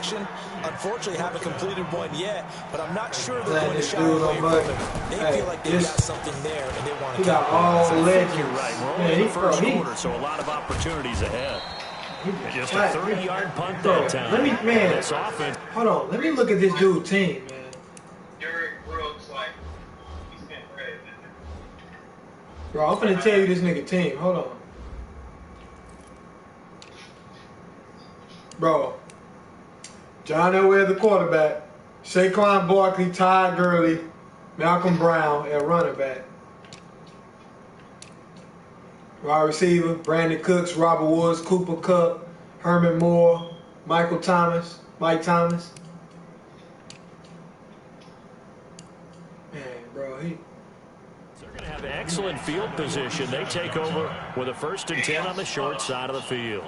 direction. Unfortunately, haven't completed one yet, but I'm not sure they're going to shy away from it. They feel like they got something there, and they want to capitalize. I think you're right. We're only in the first quarter, so a lot of opportunities ahead. Just a 30-yard punt that time. This offense. Hold on. Let me look at this dude's team, man. Bro, I'm finna tell you this nigga team. Hold on. Bro. John Elway the quarterback. Saquon Barkley, Ty Gurley, Malcolm Brown at running back. Wide receiver, Brandon Cooks, Robert Woods, Cooper Kupp, Herman Moore, Mike Thomas. Man, bro, They're going to have excellent field position. They take over with a 1st and 10 on the short side of the field.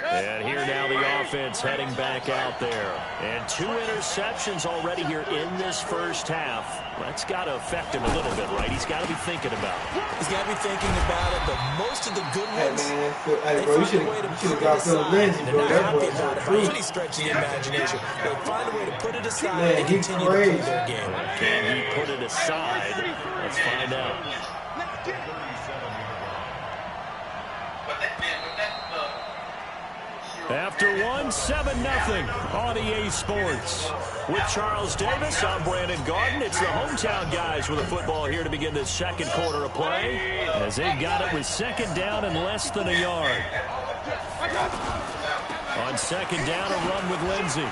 And here now the offense heading back out there. And 2 interceptions already here in this first half. That's got to affect him a little bit, right? He's got to be thinking about it. He's got to be thinking about it, but most of the good ones, hey, bro, you should have got Phil Lindsay, bro. That boy is by any stretch of the imagination. They find a way to put it aside and continue to play their game. Can he put it aside? Let's find out. After one, 7-0 on EA Sports. With Charles Davis, I'm Brandon Garden. It's the hometown guys with the football here to begin this second quarter of play, as they got it with 2nd down and less than a yard. On 2nd down, a run with Lindsey.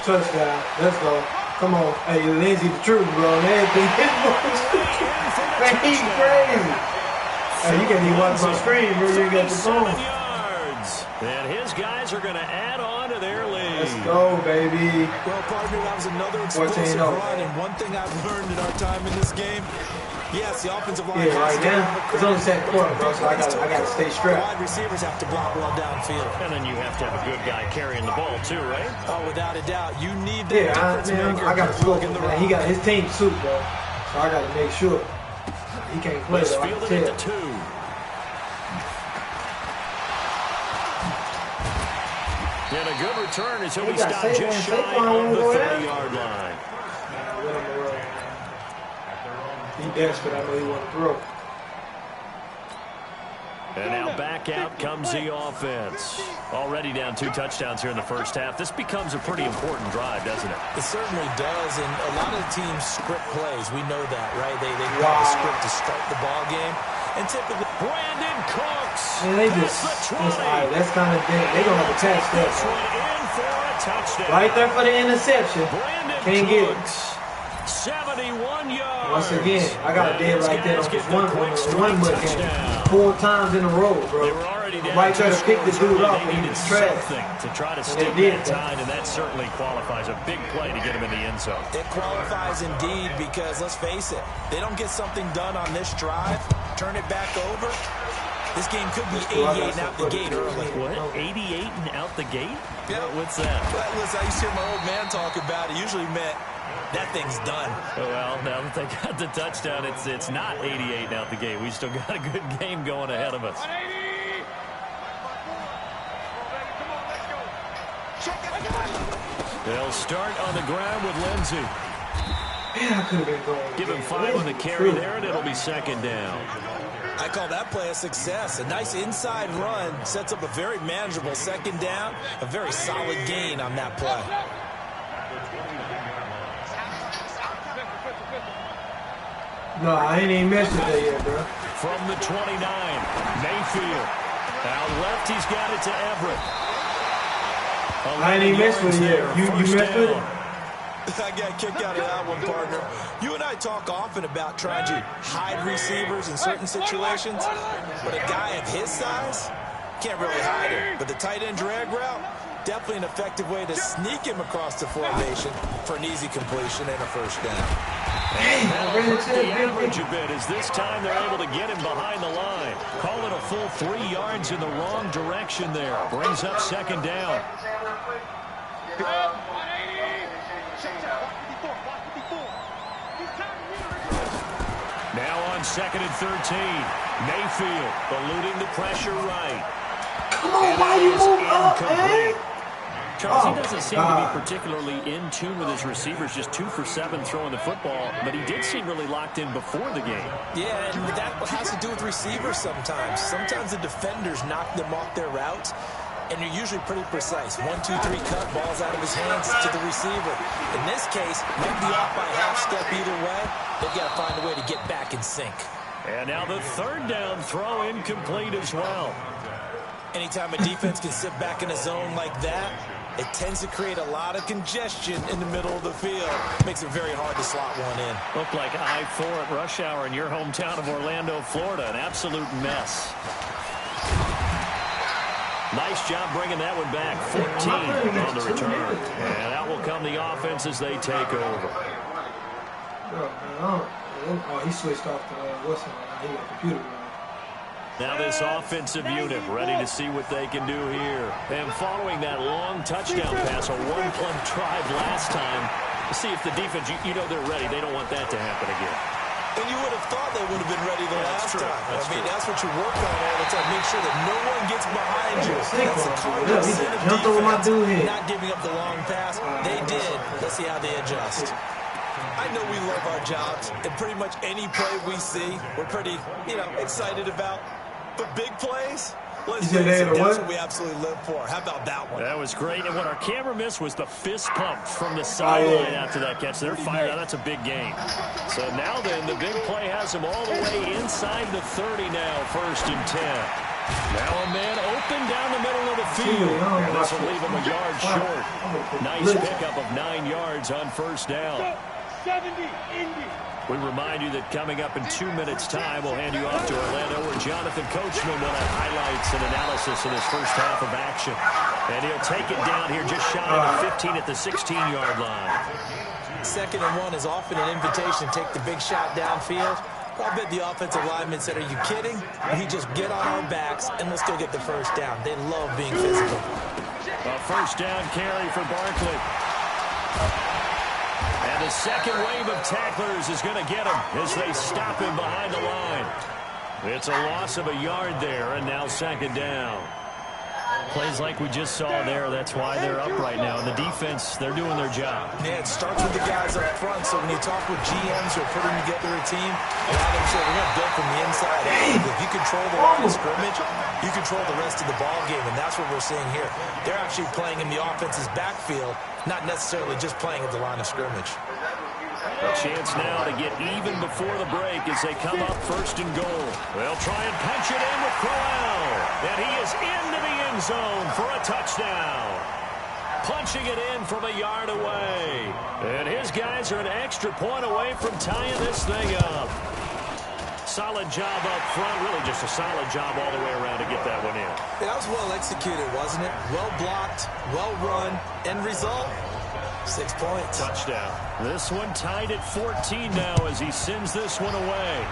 Touchdown. Let's go. Come on. Hey, Lindsey the truth, bro. Man, he's crazy. Hey, you can't even watch my screen, bro. You got the phone. And his guys are going to add on to their lead. Let's go, baby. Well, partner, that was another explosive run. And one thing I've learned in our time in this game, yes, the offensive line. Yeah, right now, it's only 2nd quarter, bro, so I got to stay strapped. Wide receivers have to block well downfield. And then you have to have a good guy carrying the ball, too, right? Oh, without a doubt. You need that difference maker. I got to score, man. He got his team suit, bro. So I got to make sure. He can't play, though. I can tell. And a good return as he'll be stopped just shy of the 30-yard line. He desperate. I know he want to throw. And now back out comes the offense. Already down 2 touchdowns here in the first half. This becomes a pretty important drive, doesn't it? It certainly does, and a lot of the teams script plays. We know that, right? They have the script to start the ball game. And typically, Brandon Cooks. Man, they that's kind of thing. They're going to have to catch that. In for a touchdown. Right there for the interception. Can't get it. 71 yards. Once again, I got a dead right there on this one game. 4 times in a row, bro. They were already down right there to pick the dude up and he was trash. To try to stick that tide, and that certainly qualifies a big play to get him in the end zone. It qualifies indeed because, let's face it, they don't get something done on this drive, turn it back over, this game could be 88 and out the gate early. What? 88 and out the gate? Yeah. What's that? Well, listen, I used to hear my old man talk about it. Usually meant that thing's done. Well, now that they got the touchdown, it's not 88 and out the gate. We still got a good game going ahead of us. They'll start on the ground with Lindsey. Man, I could have been going. Give him 5 on the carry there, and it'll be 2nd down. I call that play a success. A nice inside run sets up a very manageable 2nd down. A very solid gain on that play. No, I ain't even messed with that yet, bro. From the 29, Mayfield. Out left, he's got it to Everett. I ain't even messed with it yet. You messed with it? I got a kick out of that one, partner. You and I talk often about trying to hide receivers in certain situations, but a guy of his size can't really hide him. But the tight end drag route, definitely an effective way to sneak him across the formation for an easy completion and a 1st down. The average a bit as this time they're able to get him behind the line. Call it a full 3 yards in the wrong direction there. Brings up 2nd down. Now on 2nd and 13. Mayfield eluding the pressure right. Come on, why you move up, man? Charles, he doesn't seem to be particularly in tune with his receivers, just 2 for 7 throwing the football, but he did seem really locked in before the game. Yeah, and that has to do with receivers sometimes. Sometimes the defenders knock them off their routes, and you're usually pretty precise. 1, 2, 3 cut, balls out of his hands to the receiver. In this case, might be off by half step either way. They've got to find a way to get back in sync. And now the third down throw incomplete as well. Anytime a defense can sit back in a zone like that, it tends to create a lot of congestion in the middle of the field. Makes it very hard to slot one in. Looked like I-4 at rush hour in your hometown of Orlando, Florida. An absolute mess. Nice job bringing that one back. 14 on the return. And out will come the offense as they take over. Oh, he switched off to what's on? He got computer running. Now this offensive unit ready to see what they can do here. And following that long touchdown pass, a one-play drive last time, to see if the defense, you know they're ready. They don't want that to happen again. And you would have thought they would have been ready the last time. That's what you work on all the time. Make sure that no one gets behind you. That's the cardinal sin of defense. Not giving up the long pass. They did. Let's see how they adjust. I know we love our jobs, and pretty much any play we see, we're pretty, excited about. But big plays, let's face it, that's what we absolutely live for. How about that one? That was great, and what our camera missed was the fist pump from the sideline after that catch. They're fired out. That's a big game. So now then, the big play has them all the way inside the 30 now, 1st and 10. Now a man open down the middle of the field. And this will leave him a yard short. Nice pickup of 9 yards on 1st down. 70, Indy. We remind you that coming up in 2 minutes' time, we'll hand you off to Orlando, where Jonathan Coachman will have highlights and analysis of this first half of action. And he'll take it down here just shy of the 15 at the 16-yard line. 2nd and 1 is often an invitation to take the big shot downfield. I bet the offensive linemen said, are you kidding? We just get on our backs and let's go get the first down. They love being physical. A first down carry for Barkley. And the second wave of tacklers is going to get him as they stop him behind the line. It's a loss of a yard there, and now 2nd down. Plays like we just saw there, that's why they're up right now. And the defense, they're doing their job. Yeah, it starts with the guys up front, so when you talk with GMs who are putting together a team, a lot of them say, we're going to build from the inside out. If you control the line of scrimmage, you control the rest of the ball game, and that's what we're seeing here. They're actually playing in the offense's backfield, not necessarily just playing at the line of scrimmage. A chance now to get even before the break as they come up 1st and goal. They'll try and punch it in with Crowell. And he is into the end zone for a touchdown. Punching it in from a yard away. And his guys are an extra point away from tying this thing up. Solid job up front. Really just a solid job all the way around to get that one in. That was well executed, wasn't it? Well blocked, well run. End result? 6 points. Touchdown. This one tied at 14 now as he sends this one away.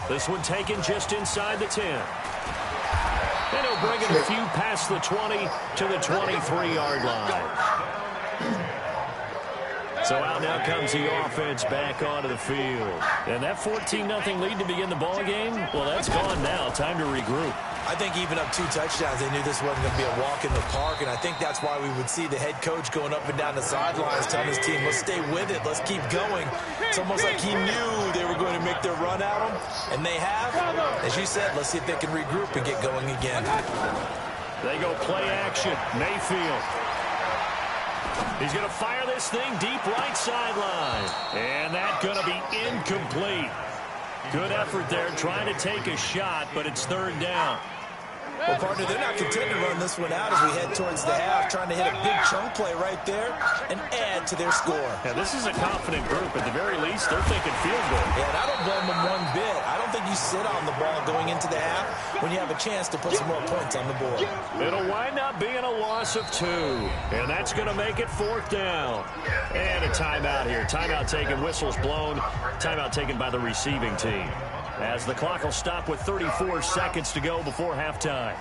This one taken just inside the 10. And he'll bring it a few past the 20 to the 23-yard line. So out now comes the offense back onto the field. And that 14-0 lead to begin the ball game, well, that's gone now. Time to regroup. I think even up 2 touchdowns, they knew this wasn't going to be a walk in the park, and I think that's why we would see the head coach going up and down the sidelines telling his team, let's stay with it, let's keep going. It's almost like he knew they were going to make their run at him, and they have. As you said, let's see if they can regroup and get going again. They go play action. Mayfield. He's going to fire this thing deep right sideline. And that's going to be incomplete. Good effort there trying to take a shot, but it's 3rd down. Well, partner, they're not content to run this one out as we head towards the half, trying to hit a big chunk play right there and add to their score. Yeah, this is a confident group. At the very least, they're thinking field goal. Yeah, and I don't blame them one bit. I don't think you sit on the ball going into the half when you have a chance to put some more points on the board. It'll wind up being a loss of 2, and that's going to make it 4th down. And a timeout here. Timeout taken, whistles blown. Timeout taken by the receiving team. As the clock will stop with 34 seconds to go before halftime.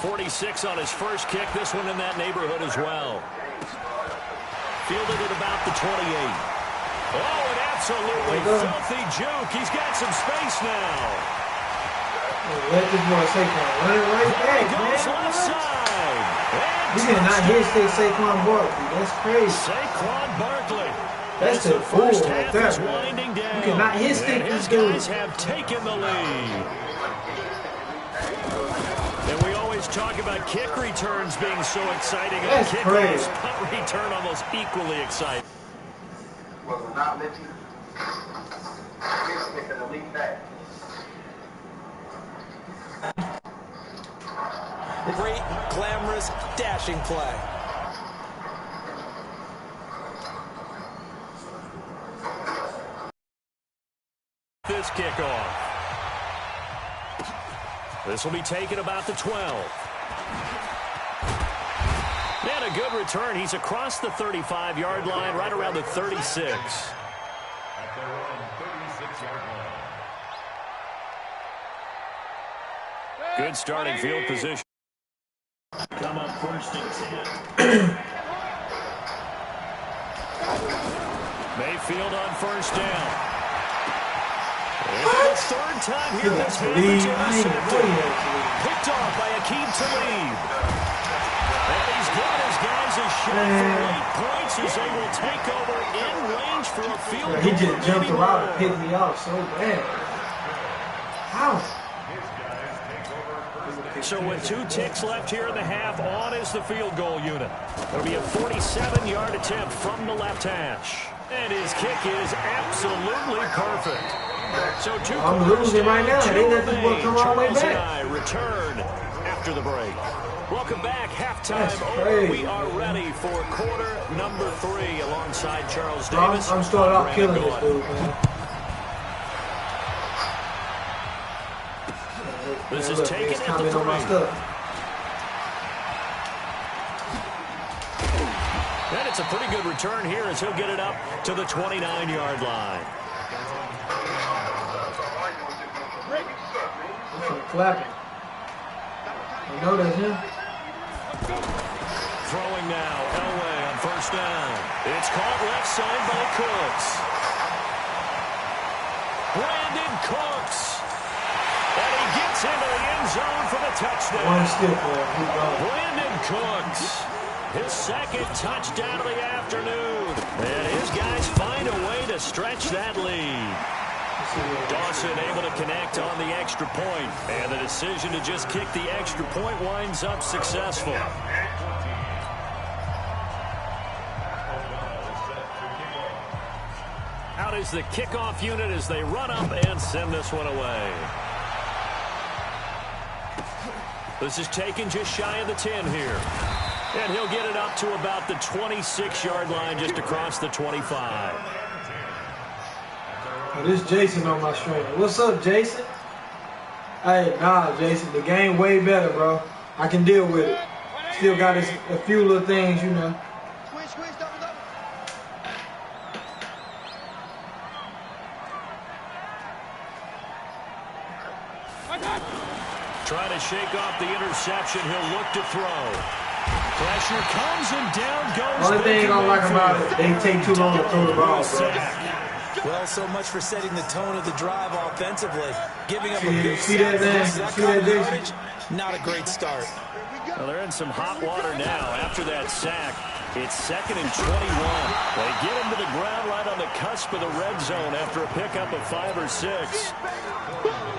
.46 on his first kick. This one in that neighborhood as well. Fielded at about the 28. Oh, and Absolutely filthy juke. He's got some space now. Let this boy Saquon run it right back, Goes man. left side. You cannot hit Saquon Barkley. That's crazy. Saquon Barkley. That's the first fool right half there, is man. winding down. You cannot hit stick And this his dude. guys have taken the lead. And we always talk about kick returns being so exciting. That's crazy. Punt return almost equally exciting. Well, not let you get the lead back. Great, glamorous, dashing play. This kickoff. This will be taken about the 12. And a good return. He's across the 35-yard line, right around the 36. Good starting field position. Come up first and 10. Mayfield on first down. It's the third time here this game. Picked off by Akeem Talib. And he's given his guys a shot for 8 points as they will take over in range for a field goal. He just jumped around and picked me off so bad. How? So with 2 ticks left here in the half, on is the field goal unit. It'll be a 47-yard attempt from the left hash. And his kick is absolutely perfect. So 2 I'm losing right now. They let this boy come all the way Charles and back. I return after the break. Welcome back. Halftime That's over. crazy, We are man. ready for quarter number 3 alongside Charles Davis. I'm starting off Brandon killing this Gordon. dude, man. This Man, is look, taken he's at the commenting on my 3. stuff. And it's a pretty good return here as he'll get it up to the 29-yard line. Clapping. You know that's him. Throwing now, Elway on first down. It's caught left side by Cooks. Brandon Cooks. And he gets into the end zone for the touchdown. One stick, man. He's gone. Brandon Cooks. His second touchdown of the afternoon. And his guys find a way to stretch that lead. Dawson able to connect on the extra point. And the decision to just kick the extra point winds up successful. Out is the kickoff unit as they run up and send this one away. This is taken just shy of the 10 here. And he'll get it up to about the 26-yard line just across the 25. Oh, this Jason on my stream. What's up, Jason? Hey, nah, Jason. The game way better, bro. I can deal with it. Still got a few little things, you know. Trying to shake off the interception. He'll look to throw. Pressure comes and down goes. Only thing I don't like about it, they take too long to throw the ball, bro. Well, so much for setting the tone of the drive offensively. Giving up a See- big see sack that, man? for that See kind that, of Jason? yardage, not a great start. Well, they're in some hot water now after that sack. It's 2nd and 21. They get him to the ground right on the cusp of the red zone after a pickup of 5 or 6.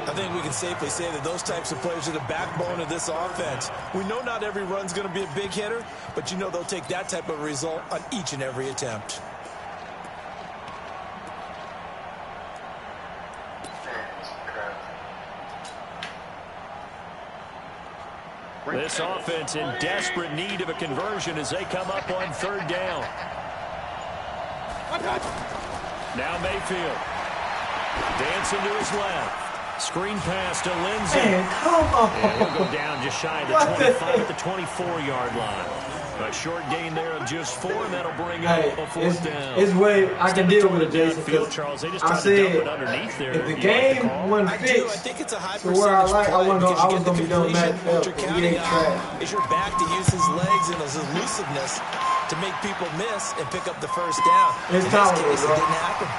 I think we can safely say that those types of players are the backbone of this offense. We know not every run's going to be a big hitter, but you know they'll take that type of result on each and every attempt. This offense in desperate need of a conversion as they come up on 3rd down. Now Mayfield. Dancing to his left. Screen pass to Lindsey. Man, come on. And he'll go down just shy of the 25 at the 24-yard line. A short gain there of just 4, and that'll bring up Hey, a 4th down. it's way I can deal with it, Jason. Field, Charles. They just I tried to dump said it underneath there. if the You like game call? wasn't I do. I fixed think it's a high to where I percentage like, I play wasn't gonna, because I you was get gonna the be done completion. Matt What Phelps. you're He counting ain't on trash. is your back to use his legs and his elusiveness to make people miss and pick up the first down. It's In this tolerable, case, bro. it didn't happen.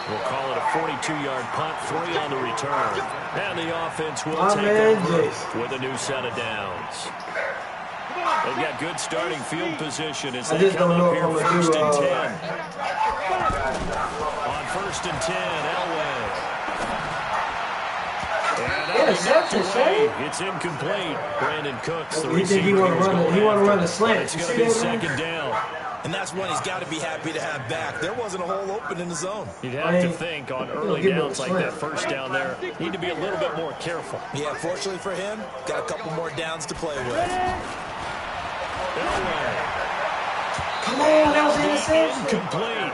We'll call it a 42-yard punt, 3 on the return. And the offense will take over with a new set of downs. They've got good starting field position as they come up here first and 10. On first and 10, Elway. It's incomplete. Brandon Cooks, the receiver. He want to run the slant. It's going to be second down. And that's one he's got to be happy to have back. There wasn't a hole open in the zone. You'd have to think on early downs like that first down there, need to be a little bit more careful. Yeah, fortunately for him, got a couple more downs to play with. Come on, that was interception. Incomplete.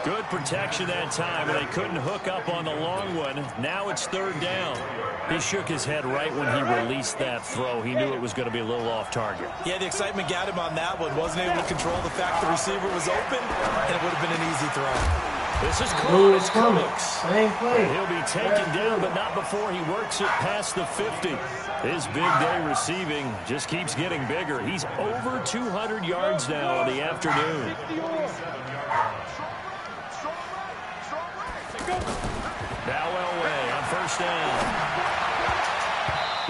Good protection that time, and they couldn't hook up on the long one. Now it's third down. He shook his head right when he released that throw. He knew it was going to be a little off target. Yeah, the excitement got him on that one. Wasn't able to control the fact the receiver was open, and it would have been an easy throw. This is Cooks. Same play. He'll be taken down, but not before he works it past the 50. His big day receiving just keeps getting bigger. He's over 200 yards now on the afternoon. Now Elway on first down.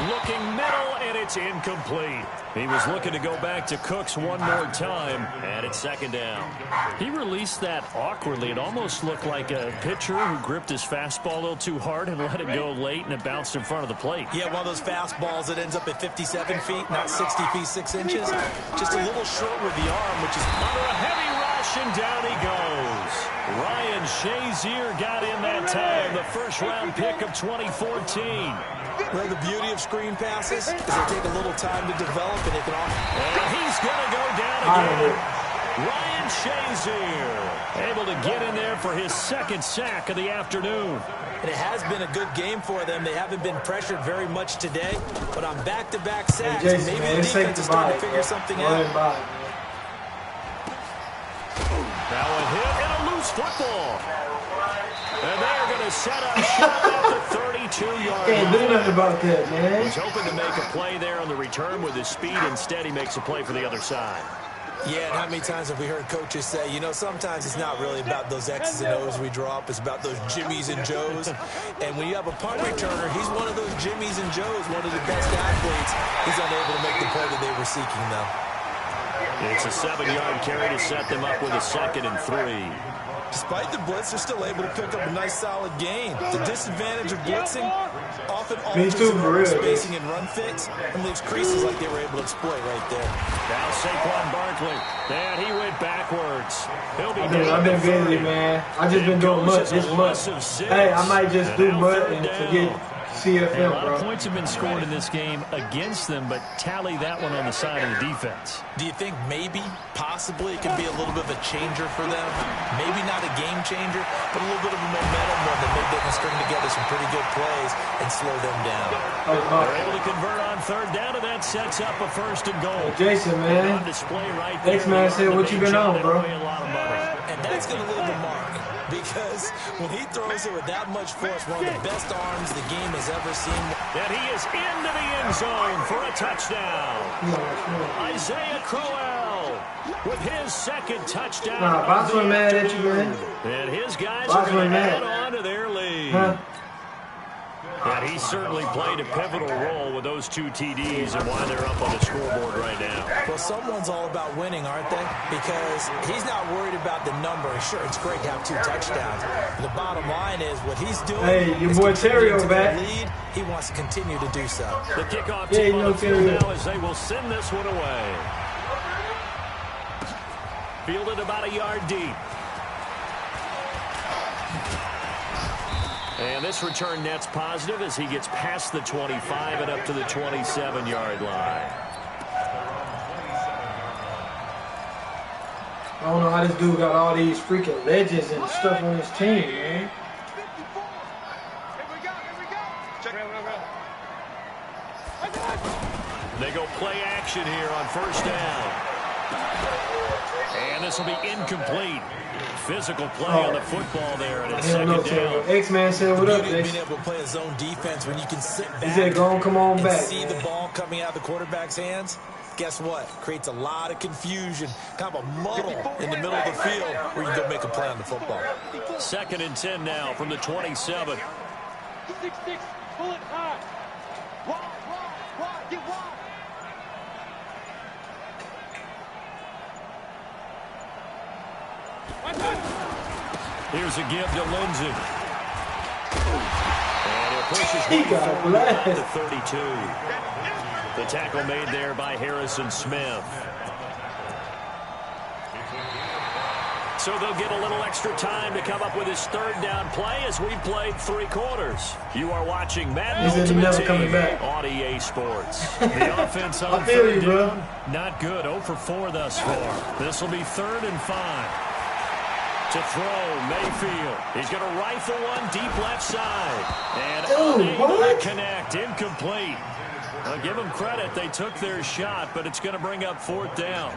Looking middle, and it's incomplete. He was looking to go back to Cooks one more time, and it's second down. He released that awkwardly. It almost looked like a pitcher who gripped his fastball a little too hard and let it go late, and it bounced in front of the plate. Yeah, one of those fastballs that ends up at 57 feet, not 60 feet, 6 inches. Just a little short with the arm, which is under a heavy rush, and down he goes. Ryan Shazier got in that time, the first-round pick of 2014. Well, the beauty of screen passes is they take a little time to develop, and it can and he's going to go down again. Ryan Shazier able to get in there for his second sack of the afternoon. And it has been a good game for them. They haven't been pressured very much today, but on back-to-back sacks, hey, Jason, maybe man, the defense is starting to figure something out. Now a hit and a loose football. And they're going to set up shop at the 32-yard line. Can't do nothing about that, man. He's hoping to make a play there on the return with his speed. Instead, he makes a play for the other side. Yeah, and how many times have we heard coaches say, you know, sometimes it's not really about those X's and O's we draw up. It's about those Jimmies and Joes. And when you have a punt returner, he's one of those Jimmies and Joes, one of the best athletes. He's unable to make the play that they were seeking, though. It's a 7-yard carry to set them up with a 2nd and 3. Despite the blitz, they're still able to pick up a nice, solid gain. The disadvantage of blitzing often alters the spacing and run fits and leaves creases like they were able to exploit right there. Now Saquon Barkley, and he went backwards. He'll be I've been busy, man. I've just been doing much this month. Hey, I might just do much and forget CFL, a lot bro. of points have been scored in this game against them, but tally that one on the side of the defense. Do you think maybe, possibly, it could be a little bit of a changer for them? Maybe not a game changer, but a little bit of a momentum one that maybe they can string together some pretty good plays and slow them down. They're able to convert on third down, and that sets up a 1st and goal. Jason, man. On display right there. X-Man said, what you been on, bro? And that's going to leave a mark. Because when he throws it with that much force, one of the best arms the game has ever seen. And he is into the end zone for a touchdown. Isaiah Crowell with his 2nd touchdown. Boston mad at you, man. And his guys are going to add on to their lead. And he certainly played a pivotal role with those 2 TDs and why they're up on the scoreboard right now. Well, someone's all about winning, aren't they? Because he's not worried about the number. Sure, it's great to have 2 touchdowns. But the bottom line is what he's doing. Hey, your boy Terrio back. Lead. He wants to continue to do so. The kickoff team on the field now as they will send this one away. Fielded about a yard deep. And this return net's positive as he gets past the 25 and up to the 27-yard line. I don't know how this dude got all these freaking legends and stuff on his team, man. They go play action here on first down. And this will be incomplete. Physical play on the football there, and it's second down. X-Man said, what up, Being able to play a zone defense when you can sit back he said, go on, come on and back, see the ball coming out of the quarterback's hands. guess what? Creates a lot of confusion, kind of a muddle in the middle of the field where you can go make a play on the football. 2nd and 10 now from the 27. 6-6, pull it high. Wide, get wide. Here's a give to Lindsey. And it pushes him forward to 32. The tackle made there by Harrison Smith. So they'll get a little extra time to come up with his 3rd down play as we played 3 quarters. You are watching Madden Ultimate Team on EA Sports. The offense on 3rd down, not good. 0 for 4 thus far. This will be 3rd and 5. To throw, Mayfield. He's going to rifle one deep left side. And unable to connect. Incomplete. I'll give them credit. They took their shot, but it's going to bring up 4th down.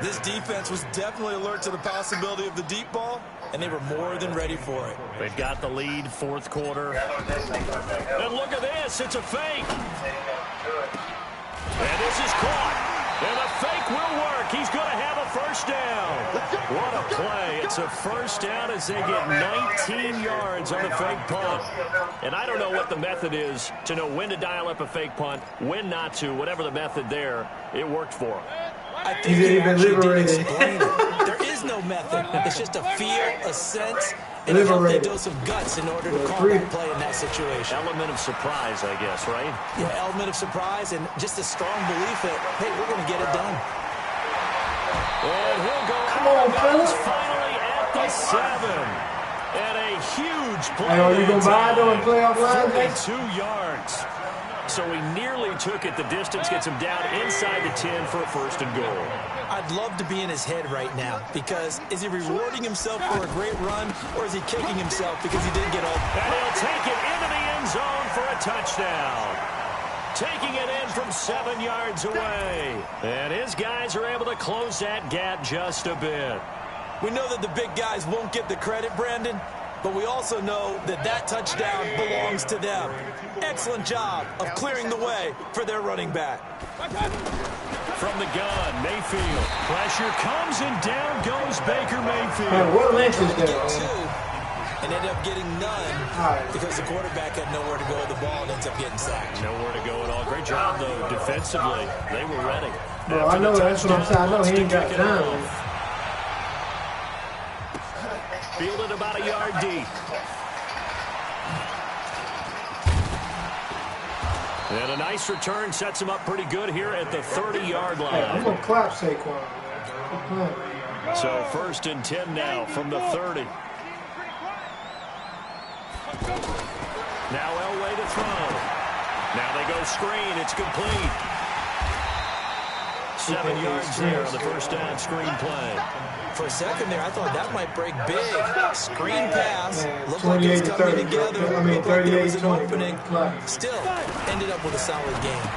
This defense was definitely alert to the possibility of the deep ball, and they were more than ready for it. They've got the lead, 4th quarter. And look at this. It's a fake. And this is caught. And the fake will work. He's going to have a 1st down. What a play. It's a 1st down as they get 19 yards on the fake punt. And I don't know what the method is to know when to dial up a fake punt, when not to, whatever the method there. It worked for him. I think he actually did explain it. There is no method. It's just a feel, a sense, and a healthy dose of guts in order to call that play in that situation. Element of surprise, I guess, right? Yeah, element of surprise and just a strong belief that, hey, we're going to get it done. And he'll go out of bounds finally at the 7. And a huge play. Hey, are you going to buy it on playoff line? 42 yards. So he nearly took it. The distance gets him down inside the 10 for a 1st and goal. I'd love to be in his head right now because is he rewarding himself for a great run or is he kicking himself because he didn't get all? And he'll take it into the end zone for a touchdown. Taking it in from 7 yards away. And his guys are able to close that gap just a bit. We know that the big guys won't get the credit, Brandon, but we also know that that touchdown belongs to them. Excellent job of clearing the way for their running back. From the gun, Mayfield. Pressure comes and down goes Baker Mayfield. Man, what length is that? And ended up getting none because the quarterback had nowhere to go with the ball and ends up getting sacked. Nowhere to go at all. Great job, though, defensively. They were ready. Bro, I know that's what I'm saying. I know he ain't got down. Fielded about a yard deep. And a nice return sets him up pretty good here at the 30-yard line. Hey, I'm going to clap Saquon, man. So 1st and 10 now from the 30. Now Elway to throw. Now they go screen. It's complete. 7 yards there on the 1st down screen play. For a second there, I thought that might break big. Screen pass. Looked like it was coming together. Looked like there was an opening. Still, ended up with a solid game.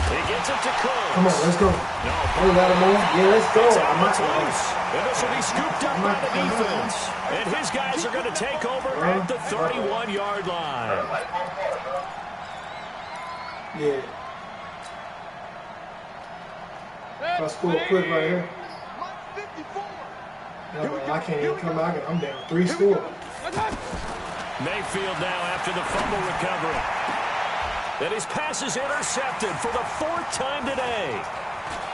He gets it to Cooks. Come on, let's go. No, oh, let him move. Yeah, let's go. I'm not close. And this will be scooped up by the defense. And his guys are going to take over at the 31-yard line. Yeah. If I score quick right here. No, I can't even come out. I'm down 3 scores. Mayfield now after the fumble recovery. And his pass is intercepted for the 4th time today.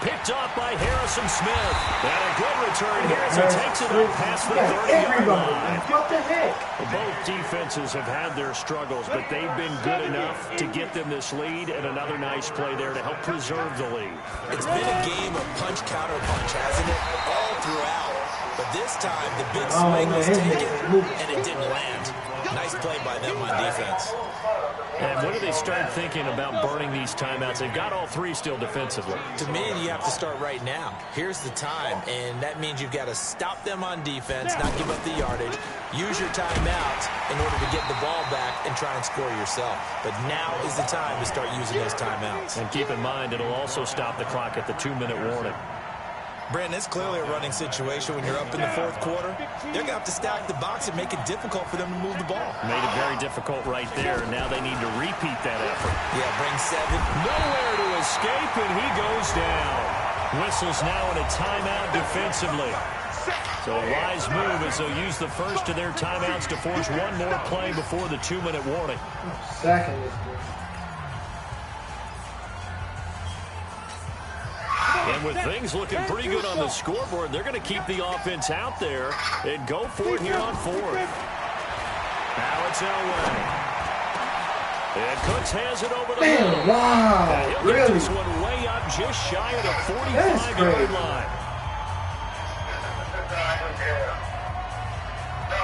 Picked off by Harrison Smith. And a good return here as he takes it up past the 30-yard line. What the heck? Both defenses have had their struggles, but they've been good enough to get them this lead, and another nice play there to help preserve the lead. It's been a game of punch-counter-punch, hasn't it? All throughout. But this time, the big swing was taken, and it didn't land. Nice play by them on defense. And when do they start thinking about burning these timeouts? They've got all 3 still defensively. To me, you have to start right now. Here's the time, and that means you've got to stop them on defense, not give up the yardage, use your timeouts in order to get the ball back and try and score yourself. But now is the time to start using those timeouts. And keep in mind, it'll also stop the clock at the 2-minute warning. Brandon, it's clearly a running situation when you're up in the fourth quarter. They're going to have to stack the box and make it difficult for them to move the ball. Made it very difficult right there. Now they need to repeat that effort. Yeah, bring 7. Nowhere to escape, and he goes down. Whistles now in a timeout defensively. So a wise move as they'll use the first of their timeouts to force one more play before the 2-minute warning. Second is good. And with things looking pretty good on the scoreboard, they're going to keep the offense out there and go for it here on 4th. Now it's Elway. And Cooks has it over the middle. Wow, He'll get really? this one way up just shy of the 45-yard line.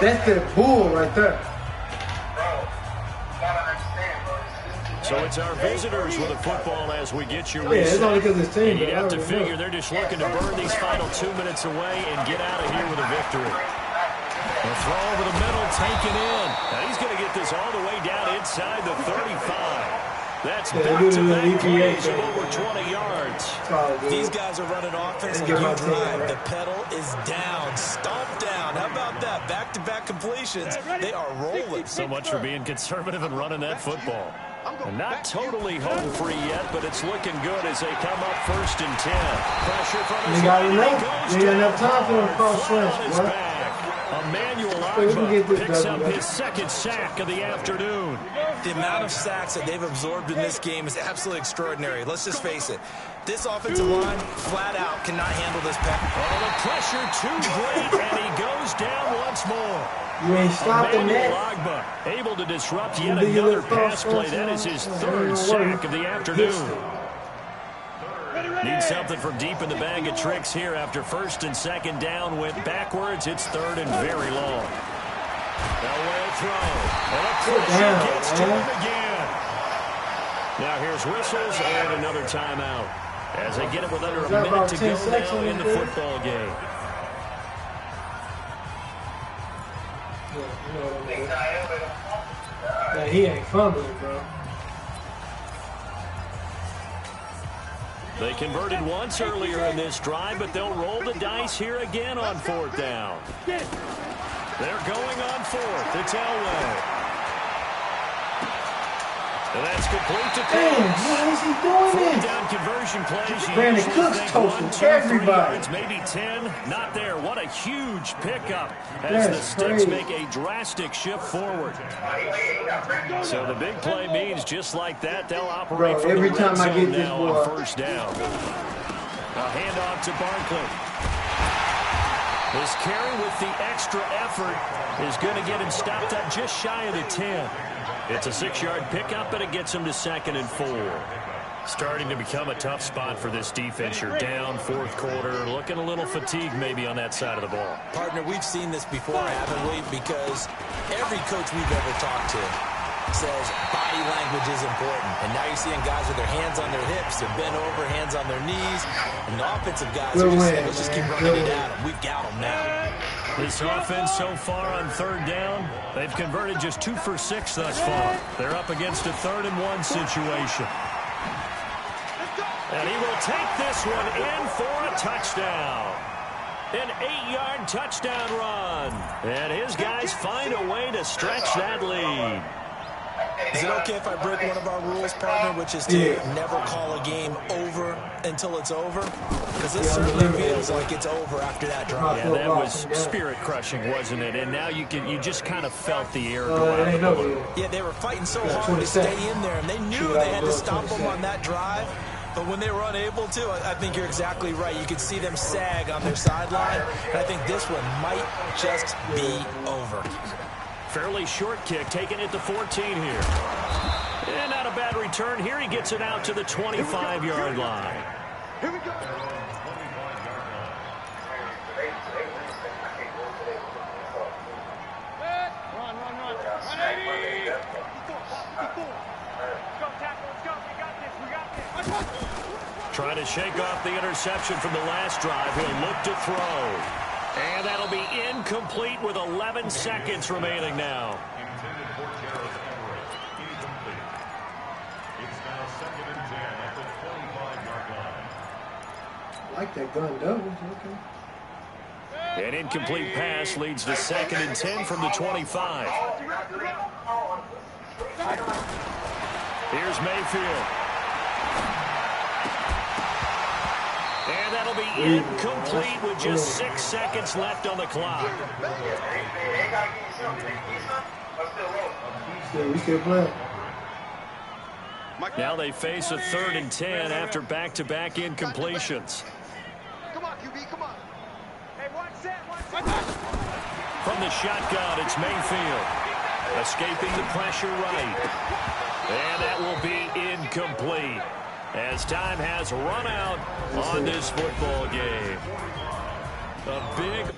That's that bull right there. So it's our visitors with the football as we get your Yeah, it's reset. only because it's team. And you have to figure they're just looking to burn these final 2 minutes away and get out of here with a victory. The throw over the middle, taken in. And he's going to get this all the way down inside the 35. That's back-to-back plays of over 20 yards. These guys are running offense like you drive. The pedal is down, stomped down. How about that? Back-to-back completions. They are rolling. So much for being conservative and running that football. And not totally home free yet, but it's looking good as they come up 1st and 10. Pressure from his got line. enough. You ain't enough time for them to cross His swing, back. Emmanuel we can get Agba this picks done, up bro. his 2nd sack of the afternoon. The amount of sacks that they've absorbed in this game is absolutely extraordinary. Let's just face it. This offensive line, flat out, cannot handle this pass. Oh, the pressure too great, and he goes down once more. You ain't stopping Emmanuel that. Agba able to disrupt yet You do your another little pass cross, play. That is his cross, 3rd cross, sack of the afternoon. History. Need something from deep in the bag of tricks here after 1st and 2nd down. Went backwards. It's 3rd and very long. Elway throw. And a pressure gets to him again. Now here's whistles and another timeout. As they get it with under a minute to go now in the football game. Yeah, he ain't fumbling, bro. They converted once earlier in this drive, but they'll roll the dice here again on 4th down. They're going on 4th. It's Elway. And that's complete to Cooks. Damn, why is he doing this? Down conversion plays. Brandon Cooks toasted everybody. Yards, maybe 10. Not there. What a huge pickup as the Sticks make a drastic shift forward. So the big play means just like that, they'll operate from every the time red I get zone this now ball. on 1st down. A handoff to Barkley. This carry with the extra effort is going to get him stopped up just shy of the 10. It's a 6-yard pickup, and it gets him to 2nd and 4. Starting to become a tough spot for this defense. You're down 4th quarter, looking a little fatigued maybe on that side of the ball. Partner, we've seen this before, haven't we? Because every coach we've ever talked to says body language is important. And now you're seeing guys with their hands on their hips, they're bent over, hands on their knees. And the offensive guys are just saying, let's just keep running it at them. We've got them now. This offense so far on 3rd down, they've converted just 2 for 6 thus far. They're up against a 3rd and 1 situation. And he will take this one in for a touchdown. An 8-yard touchdown run. And his guys find a way to stretch that lead. Is it okay if I break one of our rules, partner, which is to never call a game over until it's over? Because it certainly feels like it's over after that drive. Yeah, that was spirit-crushing, wasn't it? And now you just kind of felt the air go out of the balloon. Yeah, they were fighting so hard to stay in there, and they knew they had to stop them on that drive. But when they were unable to, I think you're exactly right. You could see them sag on their sideline, and I think this one might just be over. Fairly short kick, taking it to 14 here. And not a bad return here. He gets it out to the 25-yard line. Here we go. Run. Run, 80. Go, tackle. Let's go. We got this. Trying to shake off the interception from the last drive. He'll look to throw. And that'll be incomplete with 11 seconds remaining now. I like that gun double. Okay. An incomplete pass leads to 2nd and 10 from the 25. Here's Mayfield. And that'll be incomplete with just 6 seconds left on the clock. We still playing. Now they face a 3rd and 10 after back-to-back incompletions. Come on, QB, come on. Hey, watch that, From the shotgun, it's Mayfield. Escaping the pressure right. And that will be incomplete, as time has run out on this football game. A big